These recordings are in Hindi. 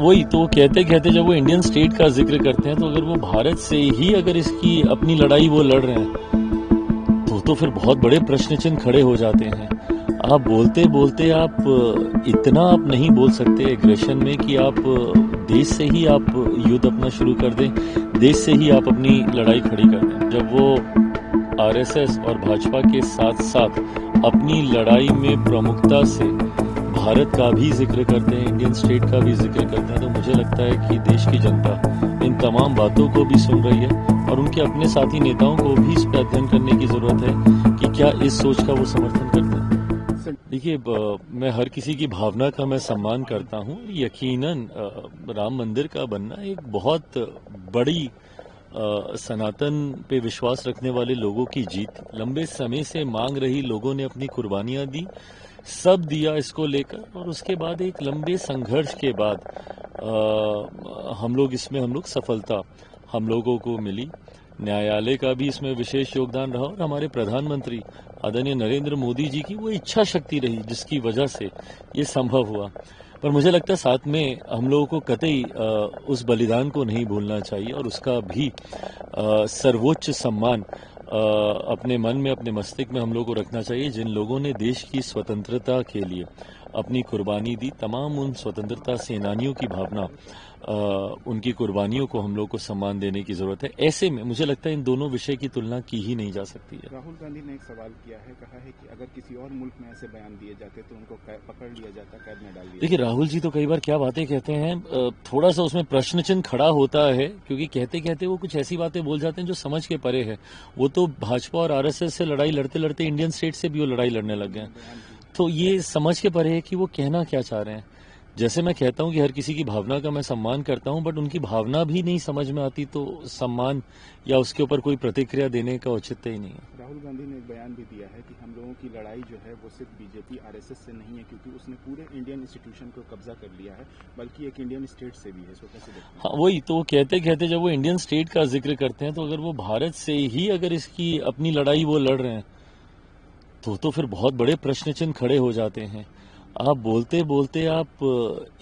वही तो कहते कहते जब वो इंडियन स्टेट का जिक्र करते हैं तो अगर वो भारत से ही अगर इसकी अपनी लड़ाई वो लड़ रहे हैं तो फिर बहुत बड़े प्रश्न चिन्ह खड़े हो जाते हैं। आप बोलते बोलते आप इतना आप नहीं बोल सकते एग्रेशन में कि आप देश से ही आप युद्ध अपना शुरू कर दें, देश से ही आप अपनी लड़ाई खड़ी कर दें। जब वो आरएसएस और भाजपा के साथ साथ अपनी लड़ाई में प्रमुखता से भारत का भी जिक्र करते हैं, इंडियन स्टेट का भी जिक्र करते हैं, तो मुझे लगता है कि देश की जनता इन तमाम बातों को भी सुन रही है और उनके अपने साथी नेताओं को भी इस पर अध्ययन करने की जरूरत है कि क्या इस सोच का वो समर्थन करते हैं। देखिए, मैं हर किसी की भावना का मैं सम्मान करता हूँ। यकीनन राम मंदिर का बनना एक बहुत बड़ी सनातन पे विश्वास रखने वाले लोगों की जीत, लंबे समय से मांग रही लोगों ने अपनी कुर्बानियां दी, सब दिया इसको लेकर, और उसके बाद एक लंबे संघर्ष के बाद हम लोग सफलता हम लोगों को मिली। न्यायालय का भी इसमें विशेष योगदान रहा और हमारे प्रधानमंत्री आदरणीय नरेंद्र मोदी जी की वो इच्छा शक्ति रही जिसकी वजह से ये संभव हुआ। पर मुझे लगता है साथ में हम लोगों को कतई उस बलिदान को नहीं भूलना चाहिए और उसका भी सर्वोच्च सम्मान अपने मन में, अपने मस्तिष्क में हम लोगों को रखना चाहिए जिन लोगों ने देश की स्वतंत्रता के लिए अपनी कुर्बानी दी। तमाम उन स्वतंत्रता सेनानियों की भावना, उनकी कुर्बानियों को हम लोग को सम्मान देने की जरूरत है। ऐसे में मुझे लगता है इन दोनों विषय की तुलना की ही नहीं जा सकती है। राहुल गांधी ने एक सवाल किया है, कहा है कि अगर किसी और मुल्क में ऐसे बयान दिए जाते तो उनको पकड़ लिया जाता, कैद में डाल दिया। देखिए, राहुल जी तो कई बार क्या बातें कहते हैं, थोड़ा सा उसमें प्रश्न चिन्ह खड़ा होता है क्योंकि कहते कहते वो कुछ ऐसी बातें बोल जाते हैं जो समझ के परे है। वो तो भाजपा और आरएसएस से लड़ाई लड़ते लड़ते इंडियन स्टेट से भी वो लड़ाई लड़ने लग गए, तो ये समझ के परे है कि वो कहना क्या चाह रहे हैं। जैसे मैं कहता हूं कि हर किसी की भावना का मैं सम्मान करता हूं, बट उनकी भावना भी नहीं समझ में आती तो सम्मान या उसके ऊपर कोई प्रतिक्रिया देने का औचित्य ही नहीं है। राहुल गांधी ने एक बयान भी दिया है कि हम लोगों की लड़ाई जो है वो सिर्फ बीजेपी आरएसएस से नहीं है, क्योंकि उसने पूरे इंडियन इंस्टीट्यूशन को कब्जा कर लिया है, बल्कि एक इंडियन स्टेट से भी है। सो कैसे देखते हैं? हाँ, वही तो कहते कहते जब वो इंडियन स्टेट का जिक्र करते हैं तो अगर वो भारत से ही अगर इसकी अपनी लड़ाई वो लड़ रहे हैं तो फिर बहुत बड़े प्रश्न चिन्ह खड़े हो जाते हैं। आप बोलते बोलते आप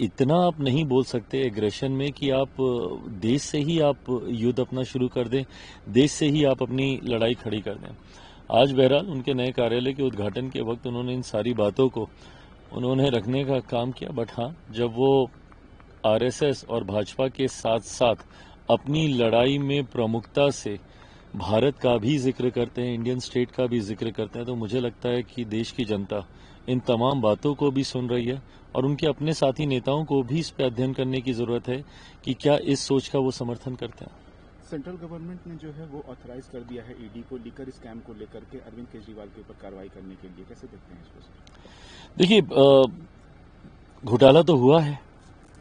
इतना आप नहीं बोल सकते एग्रेशन में कि आप देश से ही आप युद्ध अपना शुरू कर दें, देश से ही आप अपनी लड़ाई खड़ी कर दें। आज बहरहाल उनके नए कार्यालय के उद्घाटन के वक्त उन्होंने इन सारी बातों को उन्होंने रखने का काम किया, बट हाँ, जब वो आरएसएस और भाजपा के साथ साथ अपनी लड़ाई में प्रमुखता से भारत का भी जिक्र करते हैं, इंडियन स्टेट का भी जिक्र करते हैं, तो मुझे लगता है कि देश की जनता इन तमाम बातों को भी सुन रही है और उनके अपने साथी नेताओं को भी इस पर अध्ययन करने की जरूरत है कि क्या इस सोच का वो समर्थन करते हैं। सेंट्रल गवर्नमेंट ने जो है वो ऑथराइज कर दिया है ईडी को लीकर स्कैम को लेकर के अरविंद केजरीवाल के ऊपर कार्रवाई करने के लिए, कैसे देखते हैं इसको? देखिए, घोटाला तो हुआ है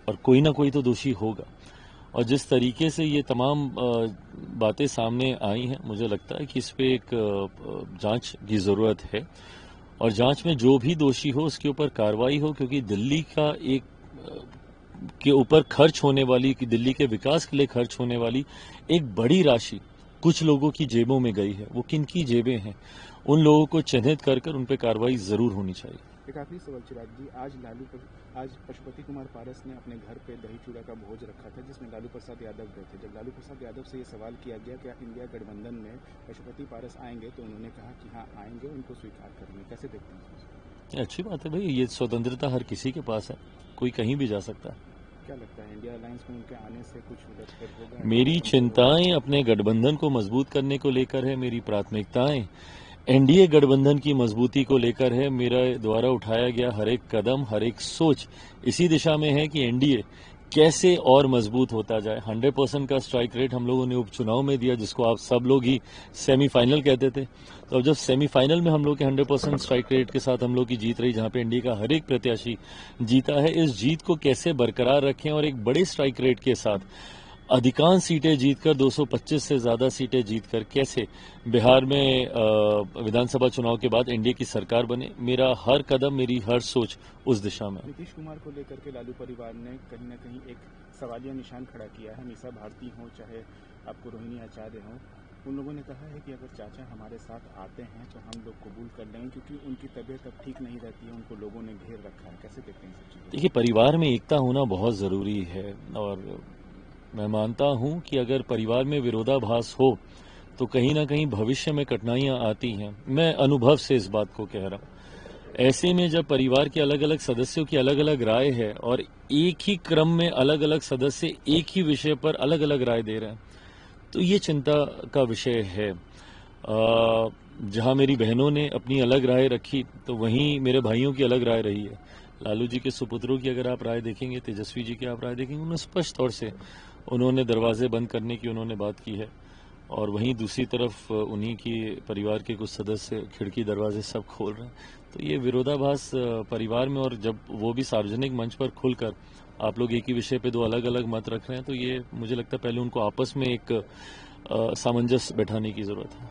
और कोई ना कोई तो दोषी होगा, और जिस तरीके से ये तमाम बातें सामने आई हैं, मुझे लगता है कि इस पे एक जांच की जरूरत है और जांच में जो भी दोषी हो उसके ऊपर कार्रवाई हो, क्योंकि दिल्ली का एक के ऊपर खर्च होने वाली, कि दिल्ली के विकास के लिए खर्च होने वाली एक बड़ी राशि कुछ लोगों की जेबों में गई है। वो किन की जेबें हैं, उन लोगों को चिन्हित कर उन पर कार्रवाई जरूर होनी चाहिए। एक आखिरी सवाल चिराग जी, आज पशुपति कुमार पारस ने अपने घर पे दही चूड़ा का भोज रखा था जिसमें लालू प्रसाद यादव गए थे। जब लालू प्रसाद यादव से ये सवाल किया गया कि इंडिया गठबंधन में पशुपति पारस आएंगे, तो उन्होंने कहा कि हाँ आएंगे, उनको स्वीकार करेंगे। कैसे देखते हैं? अच्छी बात है भाई, ये स्वतंत्रता हर किसी के पास है, कोई कहीं भी जा सकता है। क्या लगता है इंडिया अलायंस में उनके आने से कुछ उलटफेर होगा? मेरी चिंताएं अपने गठबंधन को मजबूत करने को लेकर है, मेरी प्राथमिकताएं एनडीए गठबंधन की मजबूती को लेकर है। मेरा द्वारा उठाया गया हर एक कदम, हर एक सोच इसी दिशा में है कि एनडीए कैसे और मजबूत होता जाए। 100% का स्ट्राइक रेट हम लोगों ने उपचुनाव में दिया, जिसको आप सब लोग ही सेमीफाइनल कहते थे। तो अब जब सेमीफाइनल में हम लोग के 100% स्ट्राइक रेट के साथ हम लोग की जीत रही, जहां पे एनडीए का हर एक प्रत्याशी जीता है, इस जीत को कैसे बरकरार रखें और एक बड़े स्ट्राइक रेट के साथ अधिकांश सीटें जीतकर 225 से ज्यादा सीटें जीतकर कैसे बिहार में विधानसभा चुनाव के बाद एनडीए की सरकार बने, मेरा हर कदम, मेरी हर सोच उस दिशा में। नीतीश कुमार को लेकर के लालू परिवार ने कहीं न कहीं एक सवालिया निशान खड़ा किया है। मीसा भारती हो, चाहे आपको रोहिणी आचार्य हो, उन लोगों ने कहा है कि अगर चाचा हमारे साथ आते हैं तो हम लोग कबूल कर लेंगे, क्योंकि उनकी तबीयत अब ठीक नहीं रहती है, उनको लोगों ने घेर रखा है। कैसे देखते हैं इन सब चीज़ों देखिए, परिवार में एकता होना बहुत ज़रूरी है और मैं मानता हूं कि अगर परिवार में विरोधाभास हो तो कहीं ना कहीं भविष्य में कठिनाइयां आती हैं। मैं अनुभव से इस बात को कह रहा हूं। ऐसे में जब परिवार के अलग अलग सदस्यों की अलग अलग राय है और एक ही क्रम में अलग अलग सदस्य एक ही विषय पर अलग अलग राय दे रहे हैं, तो ये चिंता का विषय है। जहां मेरी बहनों ने अपनी अलग राय रखी तो वहीं मेरे भाइयों की अलग राय रही है। लालू जी के सुपुत्रों की अगर आप राय देखेंगे, तेजस्वी जी की आप राय देखेंगे, उन्होंने स्पष्ट तौर से उन्होंने दरवाजे बंद करने की उन्होंने बात की है और वहीं दूसरी तरफ उन्हीं की परिवार के कुछ सदस्य खिड़की दरवाजे सब खोल रहे हैं। तो ये विरोधाभास परिवार में, और जब वो भी सार्वजनिक मंच पर खुलकर आप लोग एक ही विषय पे दो अलग अलग मत रख रहे हैं, तो ये मुझे लगता है पहले उनको आपस में एक सामंजस्य बैठाने की जरूरत है।